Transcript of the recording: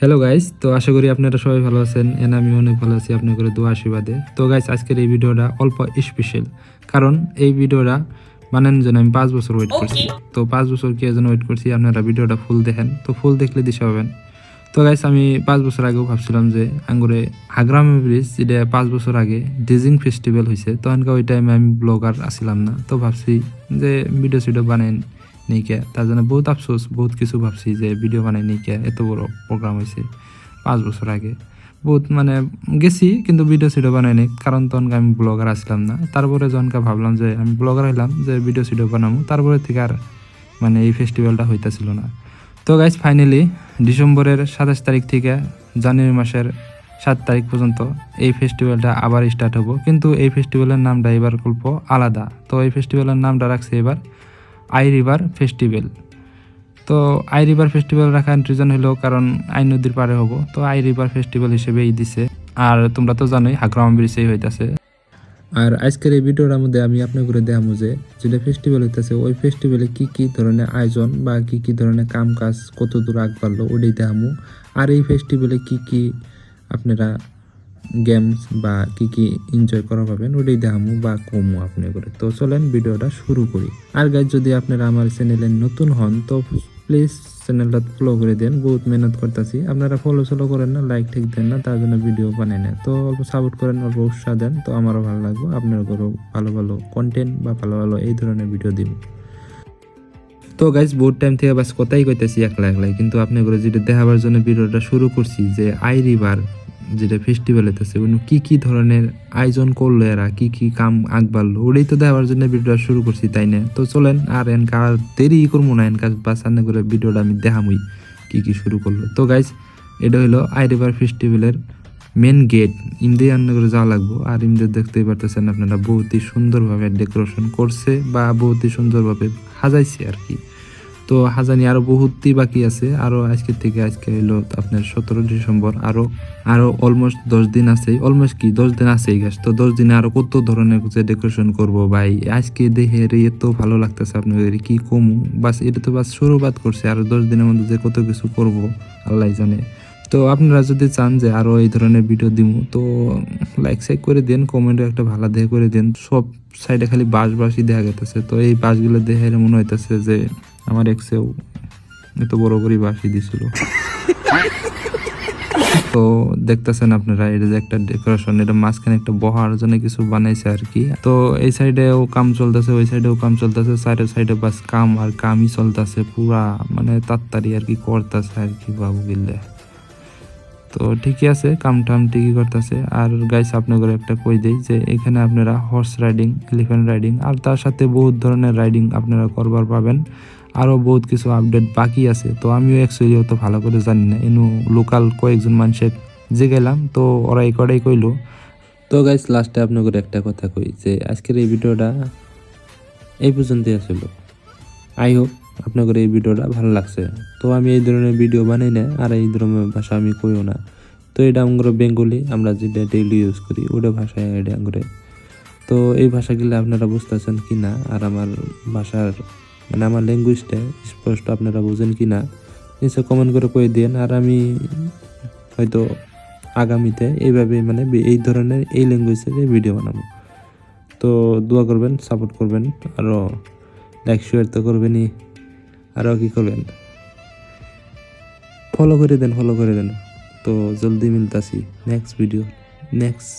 Hello guys, তো আশা করি আপনারা সবাই ভালো আছেন। আমি অনেক ভালো আছি আপনাদের দোয়া আশীর্বাদে। তো গাইস, আজকের এই ভিডিওটা অল্প স্পেশাল, কারণ এই ভিডিওটা বানানোর জন্য আমি 5 বছর ওয়েট করছি। তো 5 বছর কি জন্য ওয়েট করছি, আপনারা ভিডিওটা ফুল দেখেন, তো ফুল দেখলে দিশা পাবেন। তো গাইস, আমি 5 বছর আগেও ভাবছিলাম যে আঙ্গুরে হাগ্রামে ব্রিজ, যেটা 5 বছর আগে ডিজিং ফেস্টিভ্যাল হয়েছে, তখনকার ওই টাইমে আমি ব্লগার আসছিলাম না। তো ভাবছি যে ভিডিও বানাই নেই কে, তার জন্য বহুত আফসোস, বহুত কিছু ভাবছি যে ভিডিও বানাই নেই কে, এত বড় প্রোগ্রাম হয়েছে 5 বছর আগে। বহুত মানে গেছি, কিন্তু ভিডিও বানাই নেই, কারণ তখন আমি ব্লগার আসলাম না। তারপরে যখনকার ভাবলাম যে আমি ব্লগার হইলাম, যে ভিডিও বানাবো, তারপরে থেকে আর মানে এই ফেস্টিভ্যালটা হইতেছিল না। তো গাইজ, ফাইনালি ডিসেম্বরের 27 তারিখ থেকে জানুয়ারি মাসের 7 তারিখ পর্যন্ত এই ফেস্টিভ্যালটা আবার স্টার্ট হবো। কিন্তু এই ফেস্টিভ্যালের নামটা এবার অল্প আলাদা। তো এই ফেস্টিভ্যালের নামটা রাখছে এবার আই রিভার ফেস্টিভ্যাল। তো আই রিভার ফেস্টিভ্যাল রাখার রিজন হলো কারণ আই নদীর পারে হবো, তো আই রিভার ফেস্টিভ্যাল হিসেবেই দিছে। আর তোমরা তো জানোই হাগ্রাম ব্রিজেই হইতাছে। আর আজকের এই ভিডিওটার মধ্যে আমি আপনাকে দেখাবো যে যেটা ফেস্টিভ্যাল হইতেছে, ওই ফেস্টিভ্যালে কি কি ধরনের আয়োজন বা কি কি ধরনের কাম কাজ কত দূর আগ বাড়লো ওটাই দেখাবো। আর এই ফেস্টিভ্যালে কি কি আপনারা গেমস বা কি কি এনজয় করা পাবেন ওটাই দেখামু বা কমু আপনি করে। তো চলেন ভিডিওটা শুরু করি। আর গাইজ, যদি আপনারা আমার চ্যানেলে নতুন হন তো প্লিজ চ্যানেলটা ফলো করে দেন, বহুত মেহনত করতেছি। আপনারা ফলো করেন না, লাইক ঠিক দেন না, তার জন্য ভিডিও বানাই না। তো অল্প সাপোর্ট করেন, অল্প উৎসাহ দেন, তো আমারও ভালো লাগবে। আপনাদেরও ভালো ভালো কন্টেন্ট বা ভালো ভালো এই ধরনের ভিডিও দিব। তো গাইজ, বহুত টাইম থেকে বাস কথাই কইতেছি একলা একলাই, কিন্তু আপনি করে যেটা দেখাবার জন্য ভিডিওটা শুরু করছি যে আই রিভার যেটা ফেস্টিভ্যাল হইতেছে, কি কি ধরনের আয়োজন করলো, এরা কি কি কাম আগ বাড়লো, ওটাই তো দেখাবার জন্য ভিডিওটা শুরু করছি, তাই না? তো চলেন আর এনকা দেরি করবো না, এনকা বাস আন্নে করে ভিডিওটা আমি দেখামই কি কি শুরু করলো। তো গাইজ, এটা হলো আই রিভার ফেস্টিভ্যালের মেন গেট। ইমদে আন্নে করে যাওয়া লাগবো। আর ইমদের দেখতেই পারতেছেন আপনারা, বহুতই সুন্দরভাবে ডেকোরেশন করছে বা বহুতই সুন্দরভাবে সাজাইছে আর কি। তো হাজানি আরো বহুতই বাকি আছে। আরো আজকে হইলো আপনার 17 ডিসেম্বর, আরো অলমোস্ট 10 দিন আছে। অলমোস্ট কি 10 দিন আছেই গাছ। তো 10 দিনে আরো কত ধরনের ডেকোরেশন করব ভাই, আজকে দেখে এত ভালো লাগতেছে আপনাদের কি কমু। বাস এটা তো বাস শুরুবাত করছে, আরো 10 দিনের মধ্যে যে কত কিছু করব আল্লাহ জানে। তো আপনারা যদি চান যে আরো এই ধরনের ভিডিও দিব, তো লাইক সাইক করে দেন, কমেন্টে একটা ভালো দেখে করে দেন। সব সাইডে খালি বাঁশই দেখা গেতেছে, তো এই বাঁশগুলো দেখে মনে হইতেছে যে আমার এক্সেও এত বড় করে বাঁশি দিছিল। তো দেখতেছেন আপনারা, এটা যে একটা ডেকোরেশন, এটা মাঝখানে একটা বহার জন্য কিছু বানাইছে আর কি। তো এই সাইডেও কাম চলতেছে, ওই সাইডেও কাম চলতেছে, সাইডে বাস কাম আর কামই চলতেছে পুরা, মানে তাড়াতাড়ি আর কি করতেছে আর কি বাবু গিল্লে। তো ঠিকই আছে, কাম টাম ঠিকই করতেছে। আর গাইস, আপনাদের একটা কই দেই যে এখানে আপনারা হর্স রাইডিং, এলিফ্যান্ট রাইডিং আর তার সাথে বহুত ধরনের রাইডিং আপনারা করবার পাবেন। আরও বহুত কিছু আপডেট বাকি আছে। তো আমিও অ্যাকচুয়ালি অত ভালো করে জানি না, এনু লোকাল কয়েকজন মানুষের যে গেলাম, তো ওরা এই কটাই কইলো। তো গাইস, লাস্টে আপনাদের একটা কথা কই যে আজকের এই ভিডিওটা এই পর্যন্তই আসলো। আই হোপ আপনাদের এই ভিডিওটা ভালো লাগছে। তো আমি এই ধরনের ভিডিও বানাই না, আর এই ধরনের ভাষা আমি কইও না। তো এটা আমার বেঙ্গলি, আমরা যেটা ডেইলি ইউজ করি ওটা ভাষায় এটা করে। তো এই ভাষাগুলো আপনারা বুঝতেছেন কি না, আর আমার ভাষার মানে আমার ল্যাঙ্গুয়েজটা স্পষ্ট আপনারা বুঝেন কি না, নিশ্চয় কমেন্ট করে কয়ে দিন। আর আমি হয়তো আগামীতে এইভাবে মানে এই ধরনের এই ল্যাঙ্গুয়েজের ভিডিও বানাবো। তো দোয়া করবেন, সাপোর্ট করবেন, আরও লাইক শেয়ার তো করবেনই, আরও কি করবেন, ফলো করে দেন। তো জলদি মিলতাছি নেক্সট ভিডিও, নেক্সট